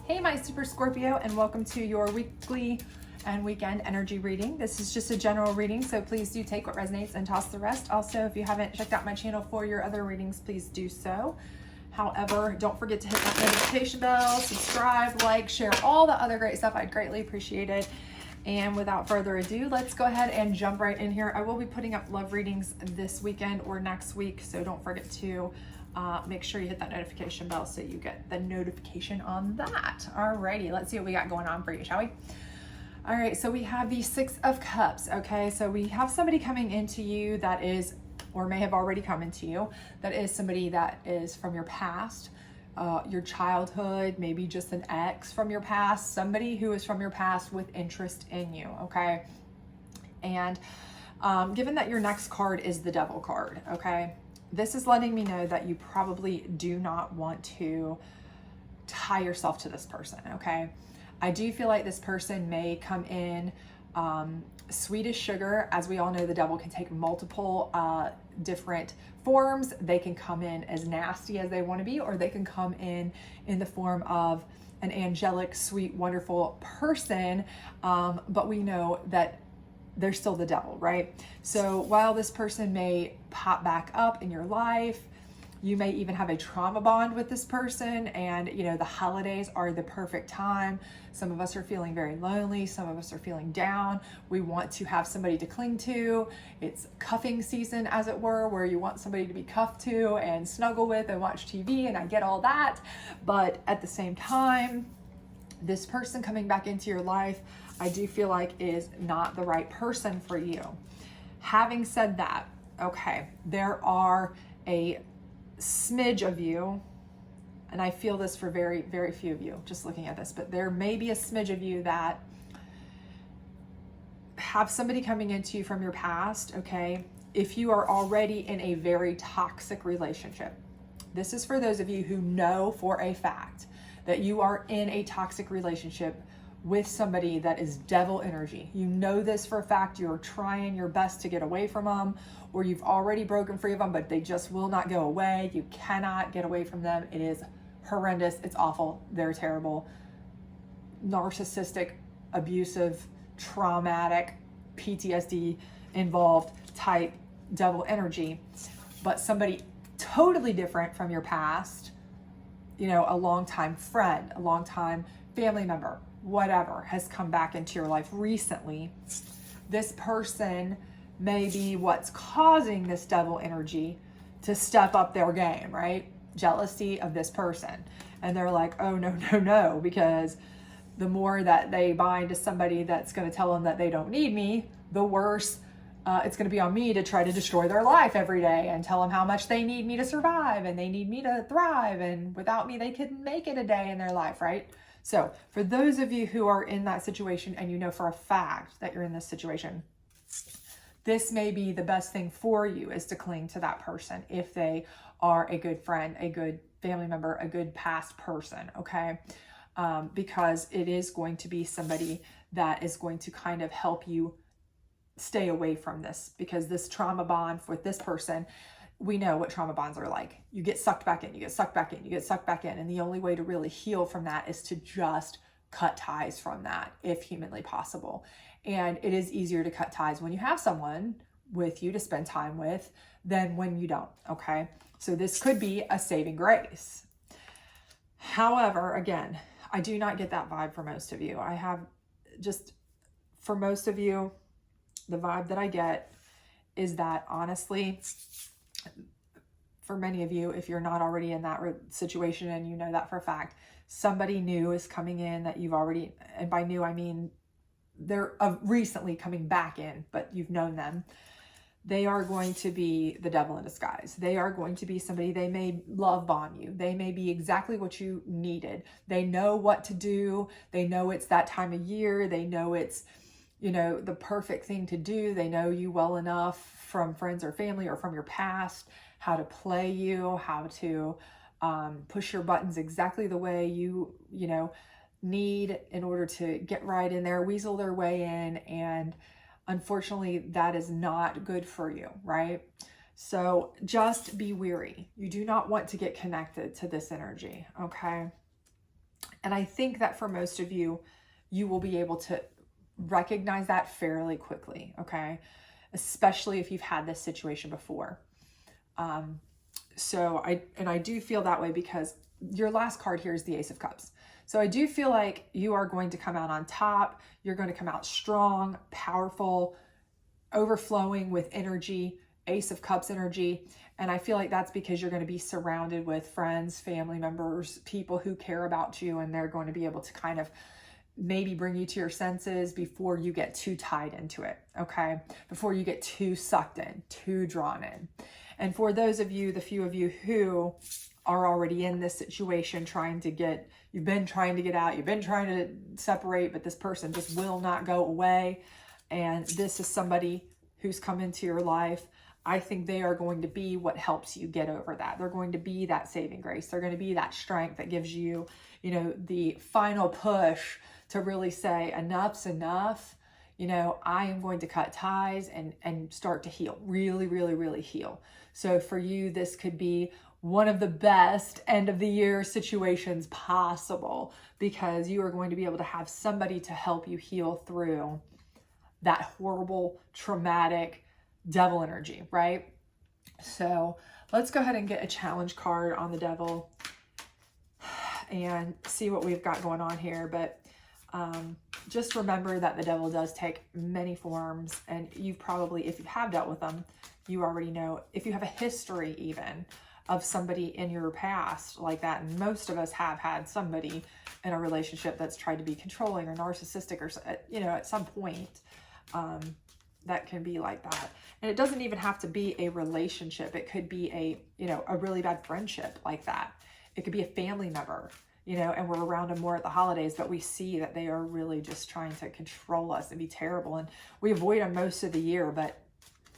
Hey, my Super Scorpio, and welcome to your weekly and weekend energy reading. This is just a general reading, so please do take what resonates and toss the rest. Also, if you haven't checked out my channel for your other readings, please do so. However, don't forget to hit that notification bell, subscribe, like, share, all the other great stuff. I'd greatly appreciate it. And without further ado, let's go ahead and jump right in here. I will be putting up love readings this weekend or next week, so don't forget to make sure you hit that notification bell so you get the notification on that. Alrighty, let's see what we got going on for you, shall we? All right, so we have the Six of Cups, okay? So we have somebody coming into you that is, or may have already come into you, that is somebody that is from your past, your childhood, maybe just an ex from your past, somebody who is from your past with interest in you, okay? And given that your next card is the Devil card, okay? This is letting me know that you probably do not want to tie yourself to this person, okay? I do feel like this person may come in sweet as sugar. As we all know, the devil can take multiple different forms. They can come in as nasty as they want to be, or they can come in the form of an angelic, sweet, wonderful person. But we know that they're still the devil, right? So while this person may pop back up in your life, you may even have a trauma bond with this person, and you know, the holidays are the perfect time. Some of us are feeling very lonely. Some of us are feeling down. We want to have somebody to cling to. It's cuffing season, as it were, where you want somebody to be cuffed to and snuggle with and watch TV, and I get all that. But at the same time, this person coming back into your life, I do feel like is not the right person for you. Having said that, okay, there are a smidge of you, and I feel this for very, very few of you just looking at this, but there may be a smidge of you that have somebody coming into you from your past, okay? If you are already in a very toxic relationship, this is for those of you who know for a fact that you are in a toxic relationship with somebody that is devil energy. You know this for a fact. You're trying your best to get away from them, or you've already broken free of them, but they just will not go away. You cannot get away from them. It is horrendous. It's awful. They're terrible. Narcissistic, abusive, traumatic, PTSD involved type devil energy, but somebody totally different from your past, you know, a longtime friend, a longtime family member, whatever, has come back into your life recently. This person may be what's causing this devil energy to step up their game, right? Jealousy of this person. And they're like, oh, no, no, no, because the more that they bind to somebody that's going to tell them that they don't need me, the worse it's going to be on me to try to destroy their life every day and tell them how much they need me to survive and they need me to thrive. And without me, they couldn't make it a day in their life, right? So for those of you who are in that situation and you know for a fact that you're in this situation, this may be the best thing for you, is to cling to that person if they are a good friend, a good family member, a good past person, okay? Because it is going to be somebody that is going to kind of help you stay away from this, because this trauma bond with this person, we know what trauma bonds are like. You get sucked back in, you get sucked back in, you get sucked back in. And the only way to really heal from that is to just cut ties from that, if humanly possible. And it is easier to cut ties when you have someone with you to spend time with than when you don't, okay? So this could be a saving grace. However, again, I do not get that vibe for most of you. I have just, for most of you, the vibe that I get is that, honestly, for many of you, if you're not already in that situation and you know that for a fact, somebody new is coming in that you've already, and by new, I mean they're recently coming back in, but you've known them. They are going to be the devil in disguise. They are going to be somebody, they may love bomb you. They may be exactly what you needed. They know what to do. They know it's that time of year. They know it's, you know, the perfect thing to do. They know you well enough from friends or family or from your past, how to play you, how to push your buttons exactly the way you know, need in order to get right in there, weasel their way in. And unfortunately, that is not good for you, right? So just be wary. You do not want to get connected to this energy, okay? And I think that for most of you, you will be able to recognize that fairly quickly, okay? Especially if you've had this situation before. So I do feel that way because your last card here is the Ace of Cups. So I do feel like you are going to come out on top. You're going to come out strong, powerful, overflowing with energy, Ace of Cups energy. And I feel like that's because you're going to be surrounded with friends, family members, people who care about you, and they're going to be able to kind of maybe bring you to your senses before you get too tied into it, okay? Before you get too sucked in, too drawn in. And for those of you, the few of you who are already in this situation you've been trying to get out, you've been trying to separate, but this person just will not go away. And this is somebody who's come into your life. I think they are going to be what helps you get over that. They're going to be that saving grace. They're going to be that strength that gives you, the final push to really say enough's enough. I am going to cut ties and start to heal, really, really, really heal. So for you, this could be one of the best end of the year situations possible, because you are going to be able to have somebody to help you heal through that horrible, traumatic devil energy, right? So let's go ahead and get a challenge card on the devil and see what we've got going on here. But just remember that the devil does take many forms, and you've probably, if you have dealt with them, you already know. If you have a history even of somebody in your past like that, and most of us have had somebody in a relationship that's tried to be controlling or narcissistic, or at some point that can be like that. And it doesn't even have to be a relationship. It could be a really bad friendship like that. It could be a family member, and we're around them more at the holidays, but we see that they are really just trying to control us and be terrible. And we avoid them most of the year, but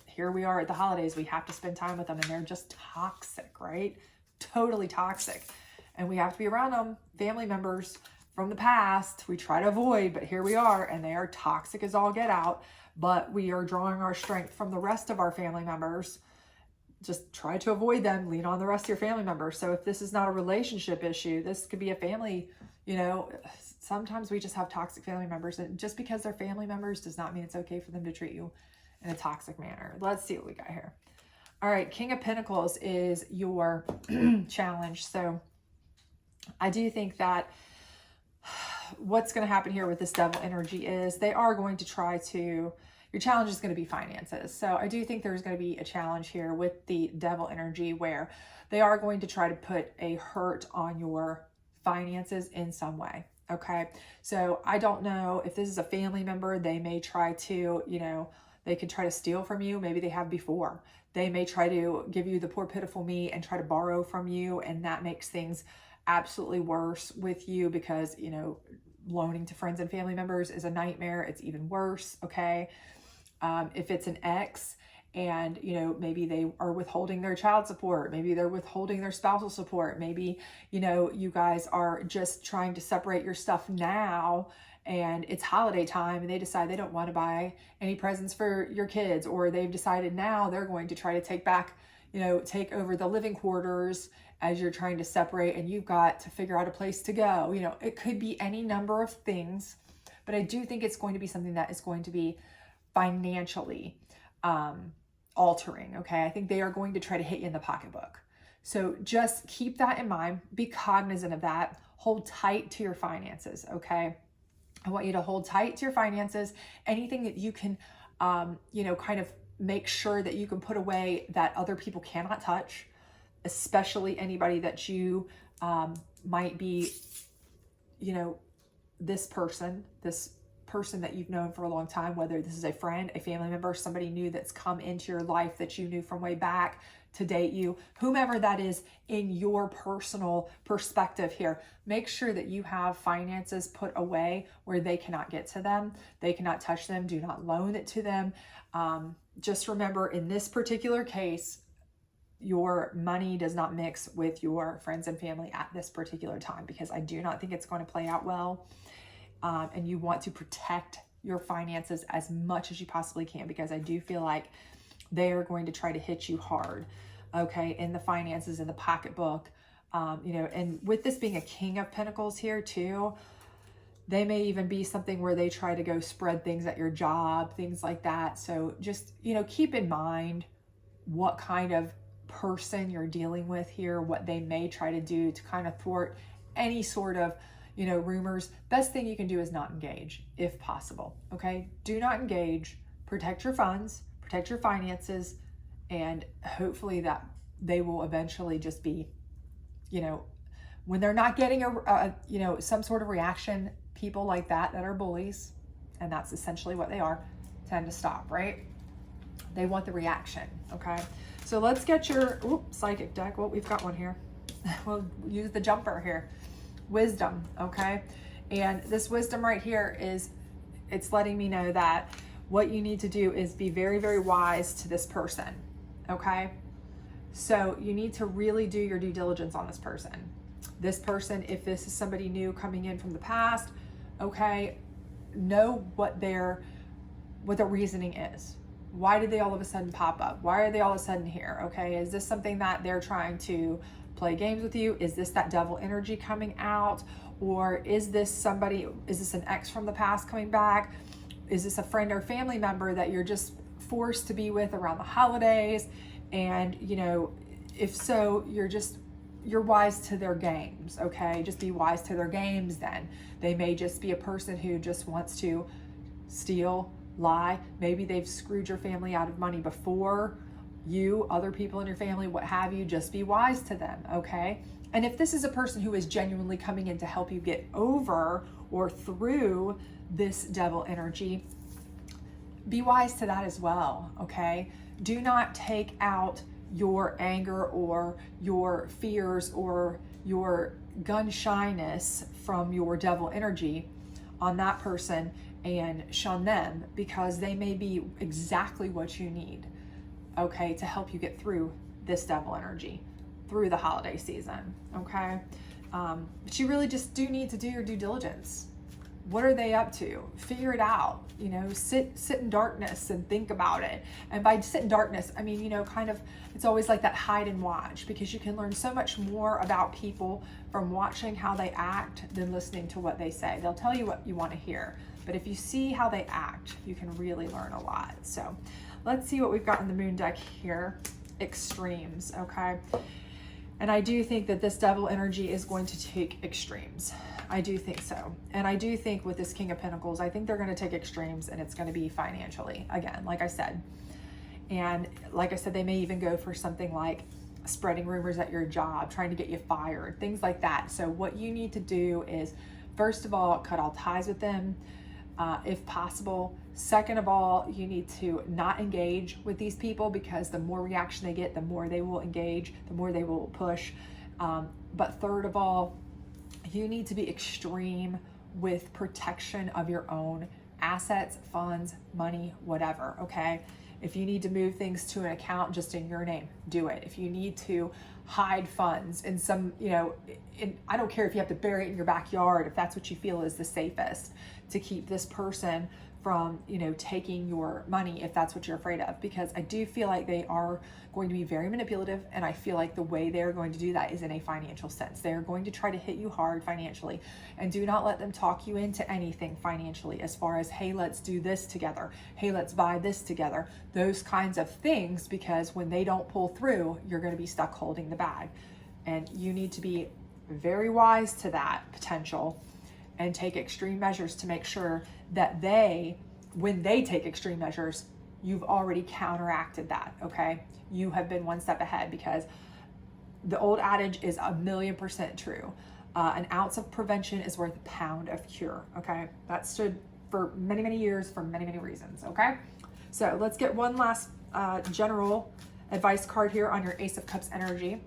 here we are at the holidays, we have to spend time with them, and they're just toxic, right? Totally toxic. And we have to be around them. Family members from the past, we try to avoid, but here we are, and they are toxic as all get out. But we are drawing our strength from the rest of our family members. Just try to avoid them, lean on the rest of your family members. So if this is not a relationship issue, this could be a family, sometimes we just have toxic family members, and just because they're family members does not mean it's okay for them to treat you in a toxic manner. Let's see what we got here. All right, King of Pentacles is your challenge. So I do think that what's going to happen here with this devil energy is they are going to try to, your challenge is going to be finances. So I do think there's going to be a challenge here with the devil energy where they are going to try to put a hurt on your finances in some way. Okay. So I don't know if this is a family member, they may try to, they could try to steal from you. Maybe they have before. They may try to give you the poor pitiful me and try to borrow from you. And that makes things absolutely worse with you because, loaning to friends and family members is a nightmare. It's even worse. Okay. If it's an ex and, maybe they are withholding their child support, maybe they're withholding their spousal support. Maybe, you guys are just trying to separate your stuff now, and it's holiday time and they decide they don't want to buy any presents for your kids, or they've decided now they're going to try to take back, take over the living quarters as you're trying to separate, and you've got to figure out a place to go. It could be any number of things, but I do think it's going to be something that is going to be financially altering. Okay. I think they are going to try to hit you in the pocketbook. So just keep that in mind, be cognizant of that, hold tight to your finances. Okay. I want you to hold tight to your finances. Anything that you can, kind of make sure that you can put away that other people cannot touch, especially anybody that you might be, this person that you've known for a long time, whether this is a friend, a family member, somebody new that's come into your life that you knew from way back to date you, whomever that is in your personal perspective here, make sure that you have finances put away where they cannot get to them. They cannot touch them. Do not loan it to them. Just remember, in this particular case, your money does not mix with your friends and family at this particular time, because I do not think it's going to play out well. And you want to protect your finances as much as you possibly can, because I do feel like they are going to try to hit you hard, okay, in the finances, in the pocketbook, You know, and with this being a King of Pentacles here too, they may even be something where they try to go spread things at your job, things like that. So just, you know, keep in mind what kind of person you're dealing with here, what they may try to do to kind of thwart any sort of, you know, rumors. Best thing you can do is not engage if possible. Okay. Do not engage, protect your funds, protect your finances, and hopefully that they will eventually just be, you know, when they're not getting you know, some sort of reaction, people like that are bullies, and that's essentially what they are, tend to stop, right? They want the reaction, okay? So let's get your psychic deck. Well, we've got one here. We'll use the jumper here. Wisdom, okay? And this wisdom right here is, it's letting me know that what you need to do is be very, very wise to this person, okay? So you need to really do your due diligence on this person. This person, if this is somebody new coming in from the past, okay, know what their reasoning is. Why did they all of a sudden pop up? Why are they all of a sudden here? Okay, is this something that they're trying to play games with you? Is this that devil energy coming out? Or is this an ex from the past coming back? Is this a friend or family member that you're just forced to be with around the holidays? And, you know, if so, you're wise to their games, okay? Just be wise to their games then. They may just be a person who just wants to steal, lie. Maybe they've screwed your family out of money before, you, other people in your family, what have you. Just be wise to them, okay? And if this is a person who is genuinely coming in to help you get over or through this devil energy, be wise to that as well, okay? Do not take out your anger or your fears or your gun shyness from your devil energy on that person and shun them, because they may be exactly what you need, okay, to help you get through this devil energy, through the holiday season, okay? But you really just do need to do your due diligence. What are they up to? Figure it out, you know, sit in darkness and think about it. And by sit in darkness, I mean, you know, kind of, it's always like that hide and watch, because you can learn so much more about people from watching how they act than listening to what they say. They'll tell you what you want to hear, but if you see how they act, you can really learn a lot. So let's see what we've got in the moon deck here. Extremes, okay? And I do think that this devil energy is going to take extremes. I do think so. And I do think with this King of Pentacles, I think they're going to take extremes, and it's going to be financially, again, like I said. And like I said, they may even go for something like spreading rumors at your job, trying to get you fired, things like that. So what you need to do is, first of all, cut all ties with them, if possible. Second of all, you need to not engage with these people, because the more reaction they get, the more they will engage, the more they will push. But third of all, you need to be extreme with protection of your own assets, funds, money, whatever, okay? If you need to move things to an account just in your name, do it. If you need to hide funds in some, you know, I don't care if you have to bury it in your backyard, if that's what you feel is the safest to keep this person from, you know, taking your money, if that's what you're afraid of, because I do feel like they are going to be very manipulative, and I feel like the way they're going to do that is in a financial sense. They're going to try to hit you hard financially, and do not let them talk you into anything financially, as far as, hey, let's do this together, hey, let's buy this together, those kinds of things, because when they don't pull through, you're going to be stuck holding the bag. And you need to be very wise to that potential and take extreme measures to make sure that when they take extreme measures, you've already counteracted that, okay? You have been one step ahead, because the old adage is 1,000,000% true. An ounce of prevention is worth a pound of cure, okay? That stood for many, many years for many, many reasons, okay? So let's get one last general advice card here on your Ace of Cups energy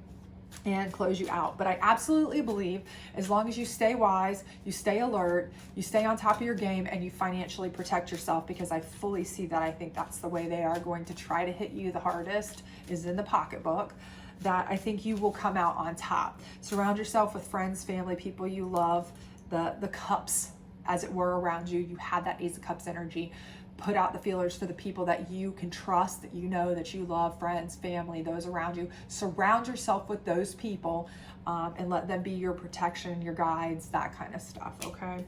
and close you out. But I absolutely believe, as long as you stay wise, you stay alert, you stay on top of your game, and you financially protect yourself, because I fully see that. I think that's the way they are going to try to hit you the hardest, is in the pocketbook, that I think you will come out on top. Surround yourself with friends, family, people you love, the cups, as it were, around you. You have that Ace of Cups energy. put out the feelers for the people that you can trust, that you know, that you love, friends, family, those around you. Surround yourself with those people, and let them be your protection, your guides, that kind of stuff, okay?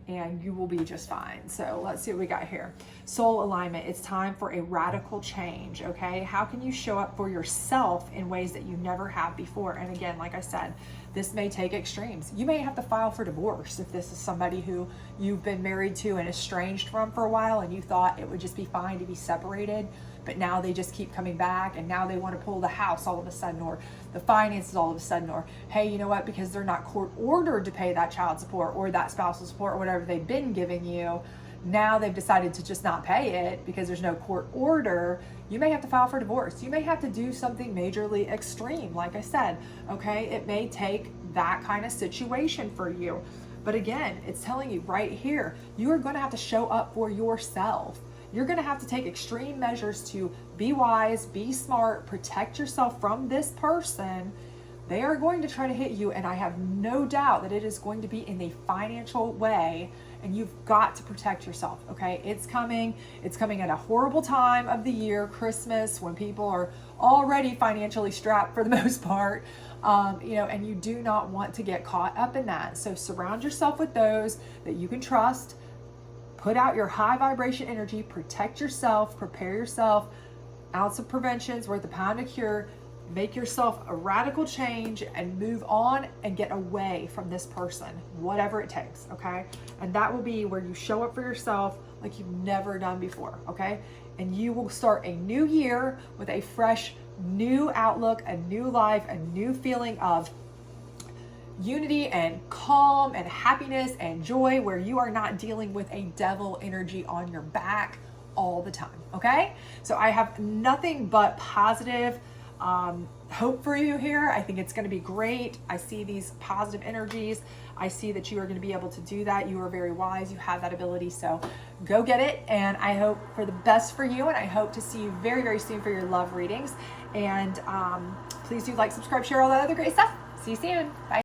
And you will be just fine. So let's see what we got here. Soul alignment. It's time for a radical change, okay? How can you show up for yourself in ways that you never have before? And again, like I said, this may take extremes. You may have to file for divorce if this is somebody who you've been married to and estranged from for a while, and you thought it would just be fine to be separated, but now they just keep coming back, and now they want to pull the house all of a sudden, or the finances all of a sudden, or hey, you know what, because they're not court ordered to pay that child support or that spousal support or whatever they've been giving you, now they've decided to just not pay it because there's no court order. You may have to file for divorce. You may have to do something majorly extreme, like I said, okay? It may take that kind of situation for you. But again, it's telling you right here, you are going to have to show up for yourself. You're going to have to take extreme measures to be wise, be smart, protect yourself from this person. They are going to try to hit you, and I have no doubt that it is going to be in a financial way, and you've got to protect yourself, okay? It's coming at a horrible time of the year, Christmas, when people are already financially strapped for the most part, and you do not want to get caught up in that. So surround yourself with those that you can trust. Put out your high vibration energy, protect yourself, prepare yourself. Ounce of prevention's worth a pound of cure. Make yourself a radical change and move on and get away from this person, whatever it takes, okay? And that will be where you show up for yourself like you've never done before, okay? And you will start a new year with a fresh, new outlook, a new life, a new feeling of unity and calm and happiness and joy, where you are not dealing with a devil energy on your back all the time, okay? So I have nothing but positive hope for you here. I think it's going to be great. I see these positive energies. I see that you are going to be able to do that. You are very wise. You have that ability. So go get it. And I hope for the best for you. And I hope to see you very, very soon for your love readings. And please do like, subscribe, share, all that other great stuff. See you soon. Bye.